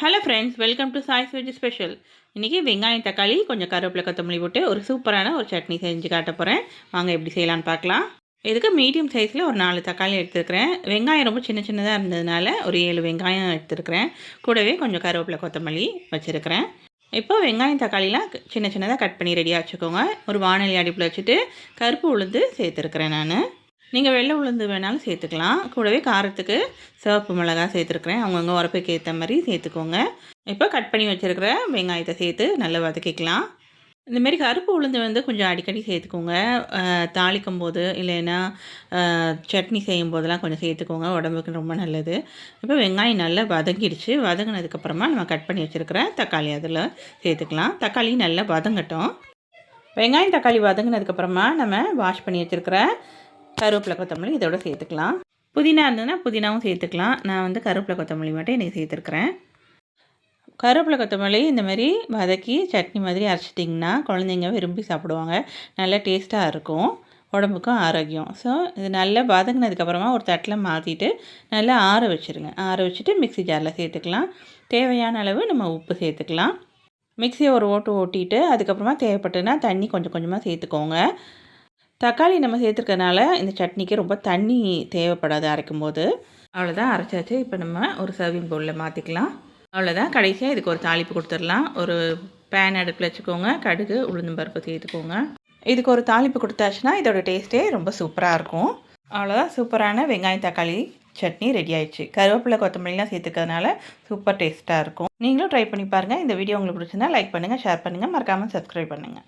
Hello friends, welcome to choice veg special. இன்றைக்கி வெங்காயம் தக்காளி கொஞ்சம் கருவேப்பிலை கொத்தமல்லி போட்டு ஒரு சூப்பரான ஒரு சட்னி செஞ்சு காட்ட போகிறேன். வாங்க எப்படி செய்யலான்னு பார்க்கலாம். இதுக்கு மீடியம் சைஸில் ஒரு 4 தக்காளி எடுத்துருக்கிறேன். வெங்காயம் ரொம்ப சின்ன சின்னதாக இருந்ததுனால ஒரு 7 வெங்காயம் எடுத்துருக்கிறேன். கூடவே கொஞ்சம் கருவேப்பிலை கொத்தமல்லி வச்சுருக்கிறேன். இப்போ வெங்காயம் தக்காளிலாம் சின்ன சின்னதாக கட் பண்ணி ரெடியாக வச்சுக்கோங்க. ஒரு வானொலி அடுப்பில் வச்சுட்டு கருப்பு உளுந்து சேர்த்துருக்குறேன் நான். நீங்கள் வெள்ளை உளுந்து வேணாலும் சேர்த்துக்கலாம். கூடவே காரத்துக்கு சிவப்பு மிளகாய் சேர்த்துருக்குறேன். அவங்கவுங்க உரப்புக்கு ஏற்ற மாதிரி சேர்த்துக்கோங்க. இப்போ கட் பண்ணி வச்சுருக்கிற வெங்காயத்தை சேர்த்து நல்லா வதக்கிக்கலாம். இந்தமாரி கருப்பு உளுந்து கொஞ்சம் அடிக்கடி சேர்த்துக்கோங்க. தாளிக்கும் போது இல்லைன்னா சட்னி செய்யும் போதெல்லாம் கொஞ்சம் சேர்த்துக்கோங்க. உடம்புக்கு ரொம்ப நல்லது. இப்போ வெங்காயம் நல்லா வதங்கிடுச்சு. வதங்கினதுக்கப்புறமா நம்ம கட் பண்ணி வச்சுருக்கிற தக்காளி அதில் சேர்த்துக்கலாம். தக்காளி நல்லா வதங்கட்டும். வெங்காயம் தக்காளி வதங்கினதுக்கப்புறமா நம்ம வாஷ் பண்ணி வச்சுருக்கிற கருவேப்பிலை கொத்தமல்லி இதோட சேர்த்துக்கலாம். புதினா இருந்ததுன்னா புதினாவும் சேர்த்துக்கலாம். நான் கருவேப்பிலை கொத்தமல்லி மட்டும் இன்றைக்கி சேர்த்துருக்குறேன். கருவேப்பிலை கொத்தமல்லி இந்தமாரி வதக்கி சட்னி மாதிரி அரைச்சிட்டிங்கன்னா குழந்தைங்க விரும்பி சாப்பிடுவாங்க. நல்லா டேஸ்ட்டாக இருக்கும், உடம்புக்கும் ஆரோக்கியம். ஸோ இது நல்லா வதங்கினதுக்கப்புறமா ஒரு தட்டில் மாற்றிட்டு நல்லா ஆற வச்சுருங்க. ஆற வச்சுட்டு மிக்ஸி ஜாரில் சேர்த்துக்கலாம். தேவையான அளவு நம்ம உப்பு சேர்த்துக்கலாம். மிக்ஸியை ஒரு ஓட்டிட்டு அதுக்கப்புறமா தேவைப்பட்டுன்னா தண்ணி கொஞ்சம் கொஞ்சமாக சேர்த்துக்கோங்க. தக்காளி நம்ம சேர்த்துருக்கனால இந்த சட்னிக்கு ரொம்ப தண்ணி தேவைப்படாது அரைக்கும்போது. அவ்வளோதான், அரைச்சாச்சு. இப்போ நம்ம ஒரு சர்விங் பவுலில் மாற்றிக்கலாம். அவ்வளோதான். கடைசியாக இதுக்கு ஒரு தாளிப்பு கொடுத்துடலாம். ஒரு பேன் அடுப்பில் வச்சுக்கோங்க. கடுகு உளுந்தம் பருப்பு சேர்த்துக்கோங்க. இதுக்கு ஒரு தாளிப்பு கொடுத்தாச்சுன்னா இதோட டேஸ்ட்டே ரொம்ப சூப்பராக இருக்கும். அவ்வளோதான், சூப்பரான வெங்காயம் தக்காளி சட்னி ரெடி ஆயிடுச்சு. கருவேப்பிலை கொத்தமல்லிலாம் சேர்த்துக்கிறதுனால சூப்பர் டேஸ்ட்டாக இருக்கும். நீங்களும் ட்ரை பண்ணி பாருங்கள். இந்த வீடியோ உங்களுக்கு பிடிச்சிருந்தா லைக் பண்ணுங்கள், ஷேர் பண்ணுங்கள், மறக்காமல் சப்ஸ்கிரைப் பண்ணுங்கள்.